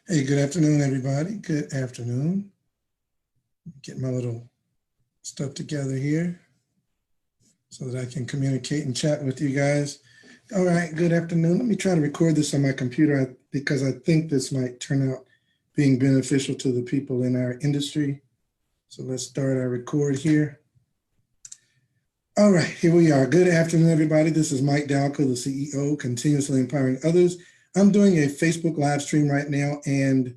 Hey, good afternoon, everybody. Good afternoon. Get my little stuff together here so that I can communicate and chat with you guys. All right, good afternoon. Let me try to record this on my computer because I think this might turn out being beneficial to the people in our industry. So let's start our record here. All right, here we are. Good afternoon, everybody. This is Mike Dalco, the CEO, Continuously Empowering Others. I'm doing a Facebook live stream right now, and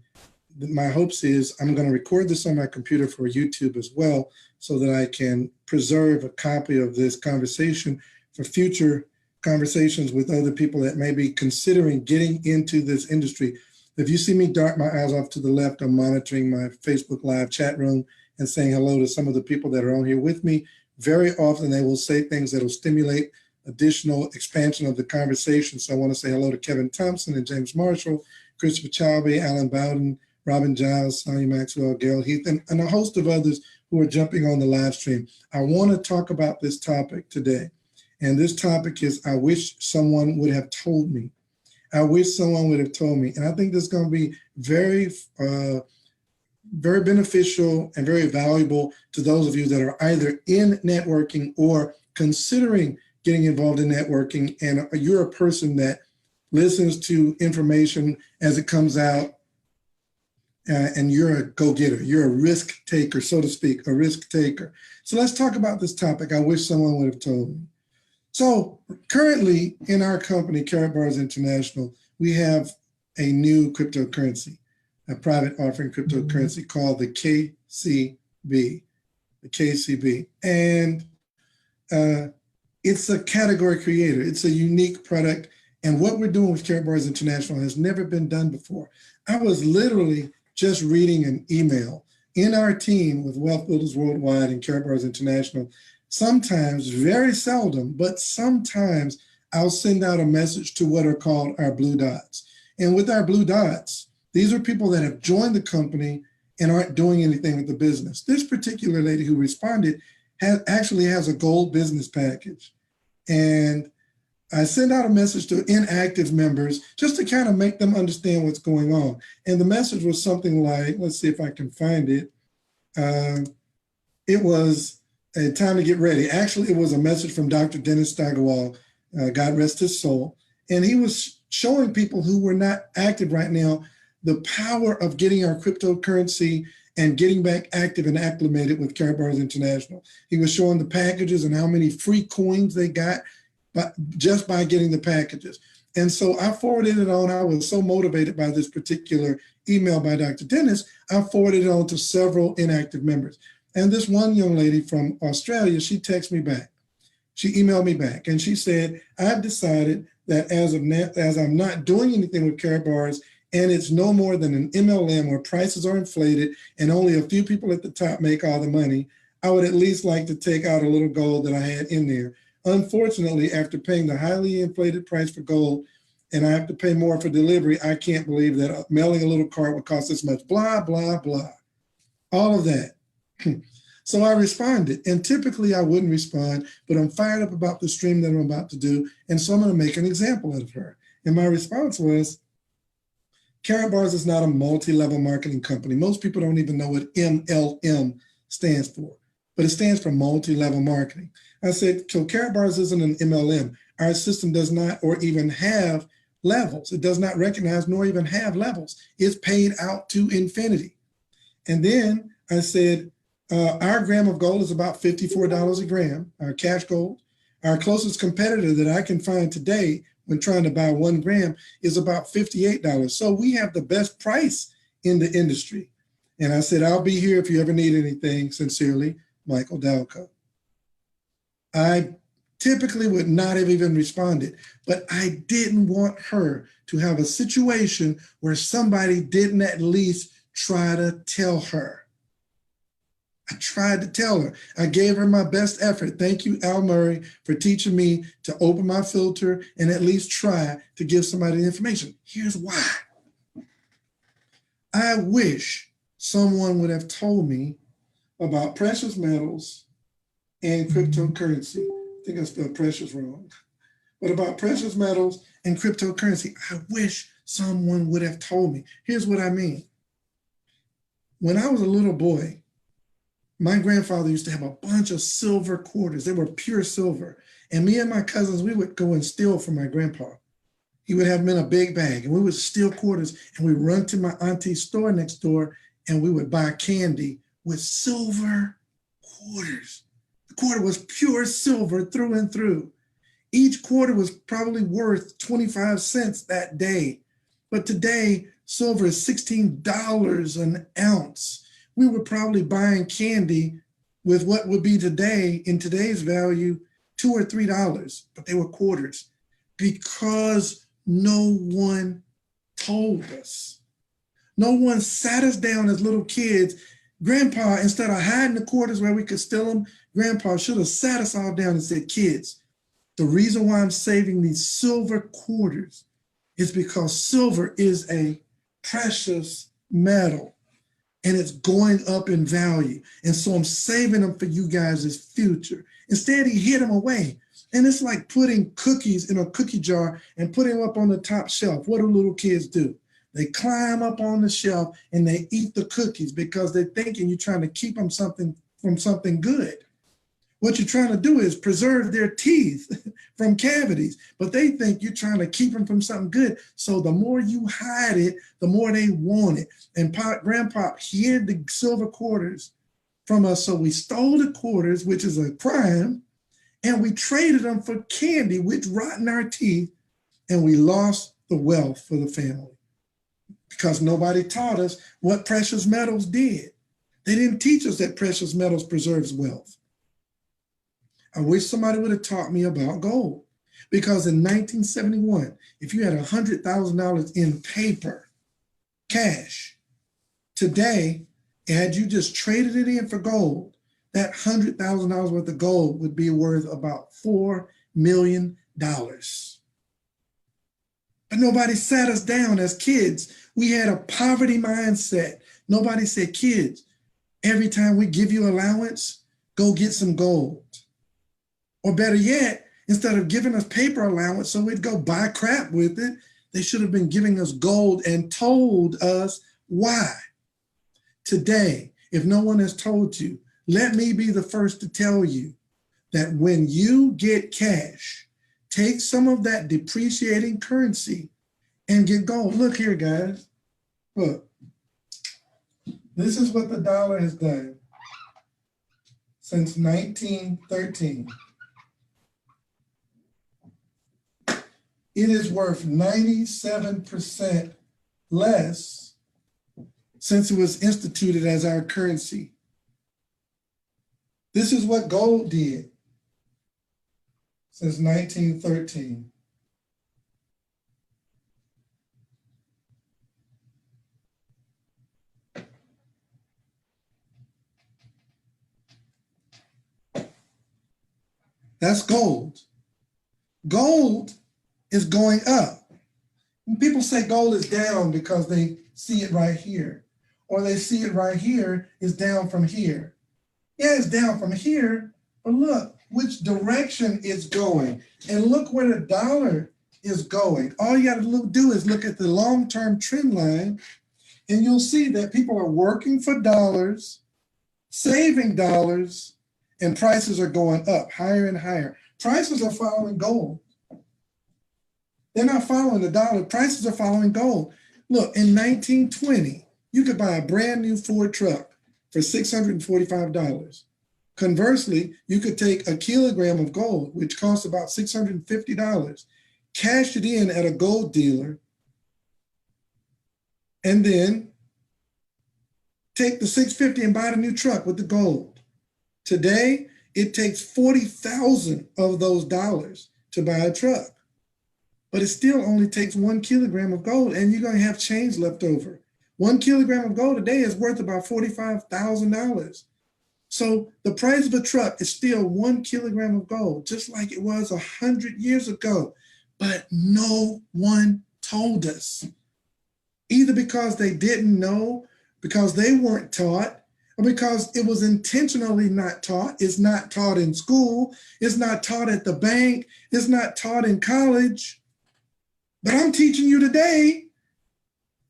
my hopes is I'm going to record this on my computer for YouTube as well so that I can preserve a copy of this conversation for future conversations with other people that may be considering getting into this industry. If you see me dart my eyes off to the left, I'm monitoring my Facebook Live chat room and saying hello to some of the people that are on here with me. Very often they will say things that will stimulate additional expansion of the conversation. So I want to say hello to Kevin Thompson and James Marshall, Christopher Chalby, Alan Bowden, Robin Giles, Sonia Maxwell, Gail Heath, and a host of others who are jumping on the live stream. I want to talk about this topic today. And this topic is, I wish someone would have told me. I wish someone would have told me. And I think this is going to be very beneficial and very valuable to those of you that are either in networking or considering getting involved in networking, and you're a person that listens to information as it comes out, and you're a go-getter. You're a risk taker, so to speak, a risk taker. So let's talk about this topic. I wish someone would have told me. So currently in our company, Karatbars International, we have a new cryptocurrency, a private offering cryptocurrency called the KCB, And it's a category creator. It's a unique product. And what we're doing with Karatbars International has never been done before. I was literally just reading an email in our team with Wealth Builders Worldwide and Karatbars International. Sometimes, very seldom, but sometimes I'll send out a message to what are called our blue dots. And with our blue dots, these are people that have joined the company and aren't doing anything with the business. This particular lady who responded actually has a gold business package. And I send out a message to inactive members just to kind of make them understand what's going on. And the message was something like, let's see if I can find it. It was a time to get ready. Actually, it was a message from Dr. Dennis Steigerwald, God rest his soul. And he was showing people who were not active right now the power of getting our cryptocurrency and getting back active and acclimated with Karatbars International. He was showing the packages and how many free coins they got just by getting the packages. And so I forwarded it on. I was so motivated by this particular email by Dr. Dennis, I forwarded it on to several inactive members. And this one young lady from Australia, she texted me back. She emailed me back and she said, I've decided that as I'm not doing anything with Karatbars, and it's no more than an MLM where prices are inflated and only a few people at the top make all the money, I would at least like to take out a little gold that I had in there. Unfortunately, after paying the highly inflated price for gold, and I have to pay more for delivery, I can't believe that mailing a little card would cost this much, blah, blah, blah. All of that. So I responded, and typically I wouldn't respond, but I'm fired up about the stream that I'm about to do, and so I'm going to make an example out of her. And my response was, Karatbars is not a multi-level marketing company. Most people don't even know what MLM stands for, but it stands for multi-level marketing. I said, so Karatbars isn't an MLM. Our system does not or even have levels. It does not recognize nor even have levels. It's paid out to infinity. And then I said, our gram of gold is about $54 a gram, our cash gold. Our closest competitor that I can find today when trying to buy 1 gram is about $58. So we have the best price in the industry. And I said, I'll be here if you ever need anything. Sincerely, Michael Dalco. I typically would not have even responded, but I didn't want her to have a situation where somebody didn't at least try to tell her. I tried to tell her. I gave her my best effort. Thank you, Al Murray, for teaching me to open my filter and at least try to give somebody the information. Here's why. I wish someone would have told me about precious metals and cryptocurrency. I think I spelled precious wrong. But about precious metals and cryptocurrency, I wish someone would have told me. Here's what I mean. When I was a little boy, my grandfather used to have a bunch of silver quarters. They were pure silver. And me and my cousins, we would go and steal from my grandpa. He would have them in a big bag, and we would steal quarters, and we'd run to my auntie's store next door, and we would buy candy with silver quarters. The quarter was pure silver through and through. Each quarter was probably worth 25 cents that day. But today, silver is $16 an ounce. We were probably buying candy with what would be today, in today's value, $2 or $3, but they were quarters because no one told us. No one sat us down as little kids. Grandpa, instead of hiding the quarters where we could steal them, Grandpa should have sat us all down and said, kids, the reason why I'm saving these silver quarters is because silver is a precious metal and it's going up in value. And so I'm saving them for you guys' future. Instead, he hid them away. And it's like putting cookies in a cookie jar and putting them up on the top shelf. What do little kids do? They climb up on the shelf and they eat the cookies because they're thinking you're trying to keep them from something good. What you're trying to do is preserve their teeth from cavities, but they think you're trying to keep them from something good. So the more you hide it, the more they want it. And Grandpa hid the silver quarters from us. So we stole the quarters, which is a crime, and we traded them for candy, which rotten our teeth, and we lost the wealth for the family because nobody taught us what precious metals did. They didn't teach us that precious metals preserves wealth. I wish somebody would have taught me about gold, because in 1971, if you had $100,000 in paper, cash, today, had you just traded it in for gold, that $100,000 worth of gold would be worth about $4 million. But nobody sat us down as kids. We had a poverty mindset. Nobody said, kids, every time we give you allowance, go get some gold. Or better yet, instead of giving us paper allowance so we'd go buy crap with it, they should have been giving us gold and told us why. Today, if no one has told you, let me be the first to tell you that when you get cash, take some of that depreciating currency and get gold. Look here, guys. Look. This is what the dollar has done since 1913. It is worth 97% less since it was instituted as our currency. This is what gold did since 1913. That's gold. Gold is going up. And people say gold is down because they see it right here, or they see it right here is down from here. Yeah, it's down from here, but look which direction it's going, and look where the dollar is going. All you got to do is look at the long-term trend line, and you'll see that people are working for dollars, saving dollars, and prices are going up higher and higher. Prices are following gold. They're not following the dollar. Prices are following gold. Look, in 1920, you could buy a brand new Ford truck for $645. Conversely, you could take a kilogram of gold, which costs about $650, cash it in at a gold dealer, and then take the $650 and buy the new truck with the gold. Today, it takes 40,000 of those dollars to buy a truck. But it still only takes 1 kilogram of gold, and you're going to have change left over. 1 kilogram of gold today is worth about $45,000. So the price of a truck is still 1 kilogram of gold, just like it was 100 years ago. But no one told us, either because they didn't know, because they weren't taught, because it was intentionally not taught. It's not taught in school. It's not taught at the bank. It's not taught in college. But I'm teaching you today.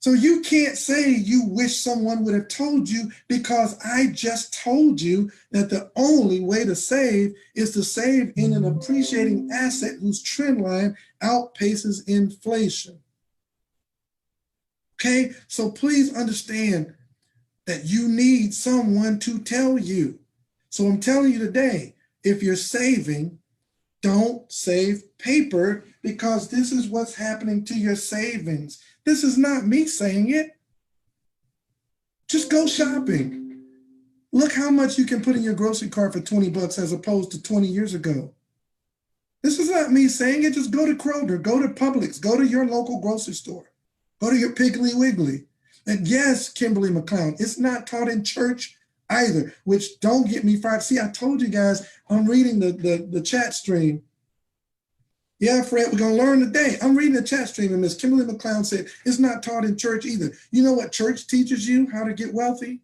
So you can't say you wish someone would have told you, because I just told you that the only way to save is to save in an appreciating asset whose trend line outpaces inflation. Okay, so please understand that you need someone to tell you. So I'm telling you today, if you're saving, don't save paper, because this is what's happening to your savings. This is not me saying it. Just go shopping. Look how much you can put in your grocery cart for 20 bucks as opposed to 20 years ago. This is not me saying it. Just go to Kroger, go to Publix, go to your local grocery store, go to your Piggly Wiggly. And yes, Kimberly McLeod, it's not taught in church either, which don't get me fired. See, I told you guys, I'm reading the chat stream. Yeah, Fred, we're going to learn today. I'm reading the chat stream, and Miss Kimberly McLeod said it's not taught in church either. You know what church teaches you how to get wealthy?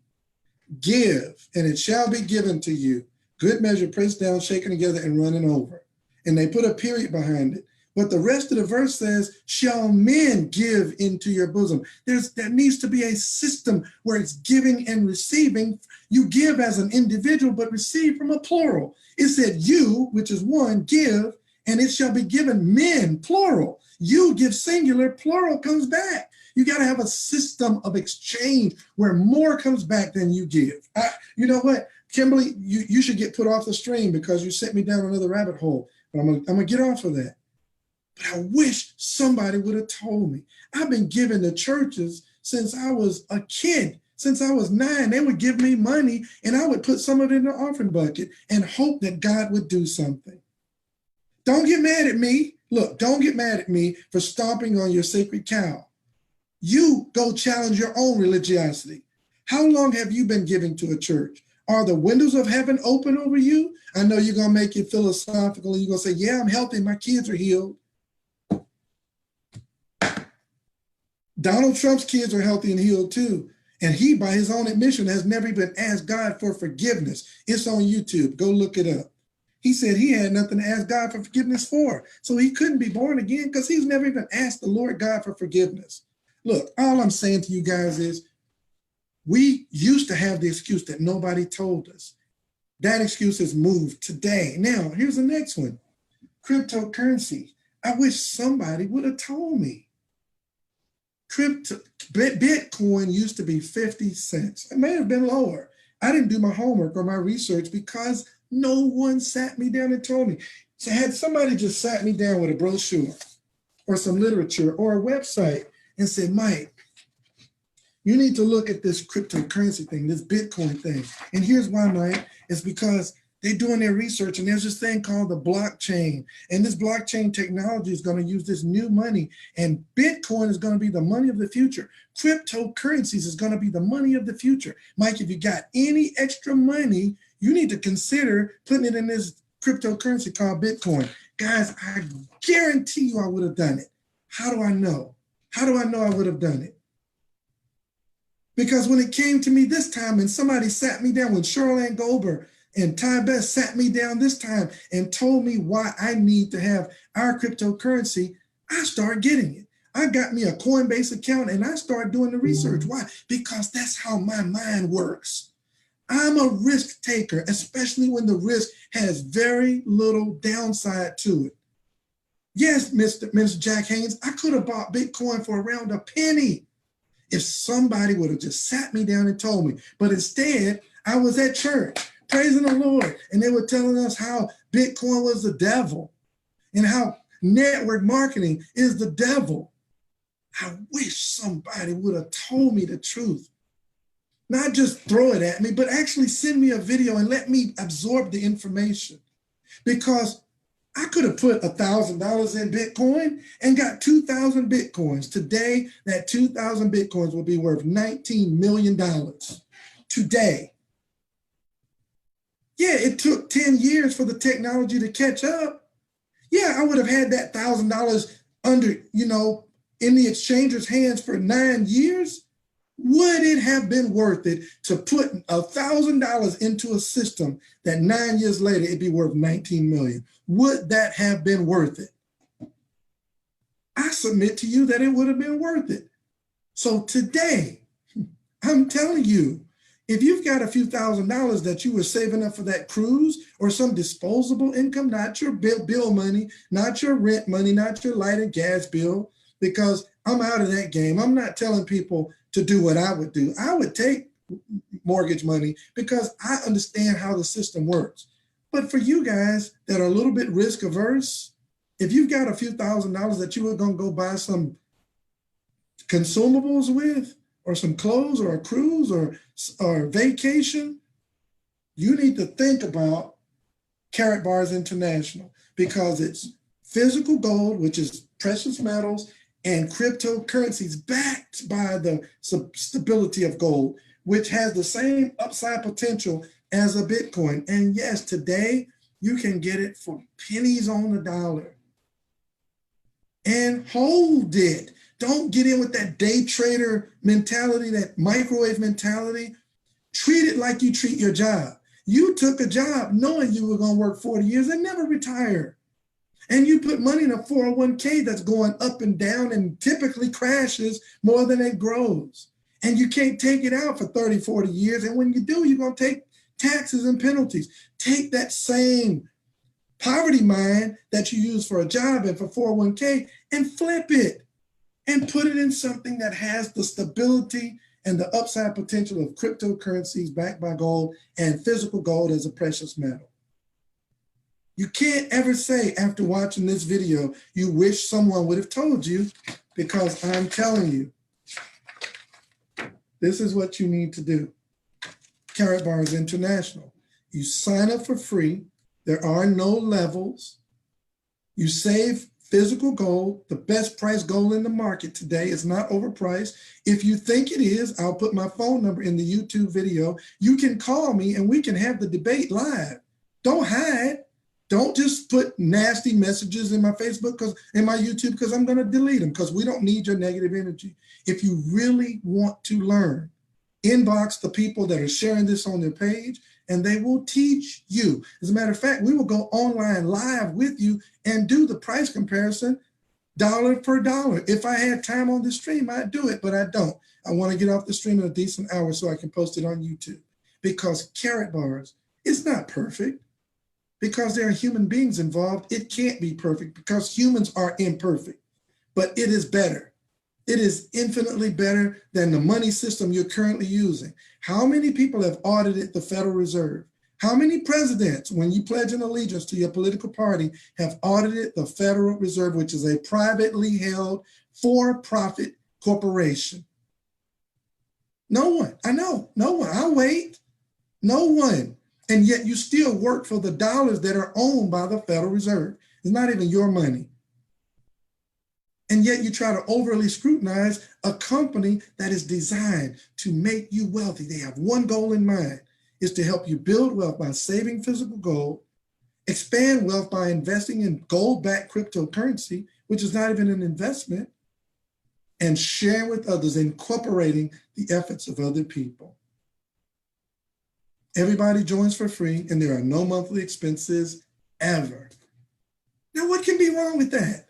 Give, and it shall be given to you. Good measure, pressed down, shaken together, and running over. And they put a period behind it. But the rest of the verse says, shall men give into your bosom? There needs to be a system where it's giving and receiving. You give as an individual, but receive from a plural. It said you, which is one, give, and it shall be given, men, plural. You give singular, plural comes back. You got to have a system of exchange where more comes back than you give. You know what, Kimberly, you should get put off the stream because you sent me down another rabbit hole. But I'm gonna get off of that. But I wish somebody would have told me. I've been giving to churches since I was a kid. Since I was 9, they would give me money, and I would put some of it in the offering bucket and hope that God would do something. Don't get mad at me. Look, don't get mad at me for stomping on your sacred cow. You go challenge your own religiosity. How long have you been giving to a church? Are the windows of heaven open over you? I know you're going to make it philosophical, and you're going to say, yeah, I'm healthy. My kids are healed. Donald Trump's kids are healthy and healed too. And he, by his own admission, has never even asked God for forgiveness. It's on YouTube. Go look it up. He said he had nothing to ask God for forgiveness for. So he couldn't be born again because he's never even asked the Lord God for forgiveness. Look, all I'm saying to you guys is we used to have the excuse that nobody told us. That excuse has moved today. Now, here's the next one. Cryptocurrency. I wish somebody would have told me. Bitcoin used to be 50 cents. It may have been lower. I didn't do my homework or my research because no one sat me down and told me. So had somebody just sat me down with a brochure or some literature or a website and said, Mike, you need to look at this cryptocurrency thing, this Bitcoin thing. And here's why, Mike. It's because they're doing their research, and there's this thing called the blockchain. And this blockchain technology is going to use this new money. And Bitcoin is going to be the money of the future. Cryptocurrencies is going to be the money of the future. Mike, if you got any extra money, you need to consider putting it in this cryptocurrency called Bitcoin. Guys, I guarantee you I would have done it. How do I know? How do I know I would have done it? Because when it came to me this time and somebody sat me down, when Charlene Goldberg and Ty Best sat me down this time and told me why I need to have our cryptocurrency, I started getting it. I got me a Coinbase account and I started doing the research. Why? Because that's how my mind works. I'm a risk taker, especially when the risk has very little downside to it. Yes, Mr. Jack Haynes, I could have bought Bitcoin for around a penny if somebody would have just sat me down and told me. But instead, I was at church praising the Lord, and they were telling us how Bitcoin was the devil and how network marketing is the devil. I wish somebody would have told me the truth. Not just throw it at me, but actually send me a video and let me absorb the information. Because I could have put $1,000 in Bitcoin and got 2,000 Bitcoins. Today, that 2,000 Bitcoins will be worth $19 million. Today. Yeah, it took 10 years for the technology to catch up. Yeah, I would have had that $1,000 under, in the exchanger's hands for 9 years. Would it have been worth it to put $1,000 into a system that 9 years later it'd be worth 19 million? Would that have been worth it? I submit to you that it would have been worth it. So today, I'm telling you, if you've got a few $1,000s that you were saving up for that cruise or some disposable income, not your bill money, not your rent money, not your light and gas bill, because I'm out of that game. I'm not telling people to do what I would do. I would take mortgage money because I understand how the system works. But for you guys that are a little bit risk averse, if you've got a few $1,000s that you were going to go buy some consumables with, or some clothes, or a cruise, or vacation, you need to think about Karatbars International, because it's physical gold, which is precious metals, and cryptocurrencies backed by the stability of gold, which has the same upside potential as a Bitcoin. And yes, today you can get it for pennies on the dollar. And hold it. Don't get in with that day trader mentality, that microwave mentality. Treat it like you treat your job. You took a job knowing you were going to work 40 years and never retire. And you put money in a 401k that's going up and down and typically crashes more than it grows. And you can't take it out for 30, 40 years. And when you do, you're going to take taxes and penalties. Take that same poverty mind that you use for a job and for 401k and flip it and put it in something that has the stability and the upside potential of cryptocurrencies backed by gold and physical gold as a precious metal. You can't ever say after watching this video, you wish someone would have told you, because I'm telling you, this is what you need to do. Karatbars International. You sign up for free. There are no levels. You save physical gold, the best price gold in the market today. Is not overpriced. If you think it is, I'll put my phone number in the YouTube video. You can call me and we can have the debate live. Don't hide. Don't just put nasty messages in my Facebook, in my YouTube, because I'm going to delete them, because we don't need your negative energy. If you really want to learn, inbox the people that are sharing this on their page, and they will teach you. As a matter of fact, we will go online live with you and do the price comparison dollar per dollar. If I had time on the stream, I'd do it, but I don't. I want to get off the stream in a decent hour so I can post it on YouTube, because Karatbars is not perfect. Because there are human beings involved, it can't be perfect, because humans are imperfect, but it is better. It is infinitely better than the money system you're currently using. How many people have audited the Federal Reserve? How many presidents, when you pledge an allegiance to your political party, have audited the Federal Reserve, which is a privately held for-profit corporation? No one. I know. No one. I'll wait. No one. And yet you still work for the dollars that are owned by the Federal Reserve. It's not even your money. And yet you try to overly scrutinize a company that is designed to make you wealthy. They have one goal in mind, is to help you build wealth by saving physical gold, expand wealth by investing in gold-backed cryptocurrency, which is not even an investment, and sharing with others, incorporating the efforts of other people. Everybody joins for free, and there are no monthly expenses ever. Now, what can be wrong with that?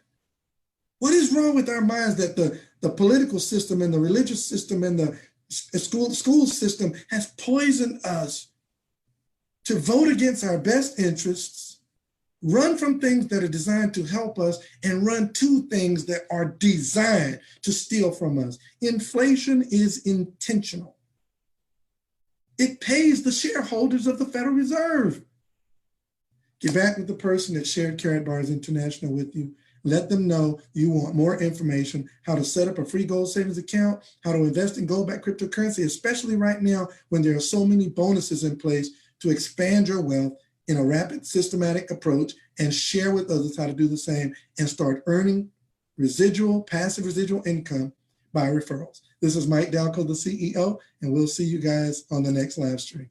What is wrong with our minds that the political system and the religious system and the school system has poisoned us to vote against our best interests, run from things that are designed to help us, and run to things that are designed to steal from us? Inflation is intentional. It pays the shareholders of the Federal Reserve. Get back with the person that shared Karatbars International with you. Let them know you want more information, how to set up a free gold savings account, how to invest in gold-backed cryptocurrency, especially right now when there are so many bonuses in place to expand your wealth in a rapid, systematic approach, and share with others how to do the same and start earning passive residual income by referrals. This is Mike Dalcoe, the CEO, and we'll see you guys on the next live stream.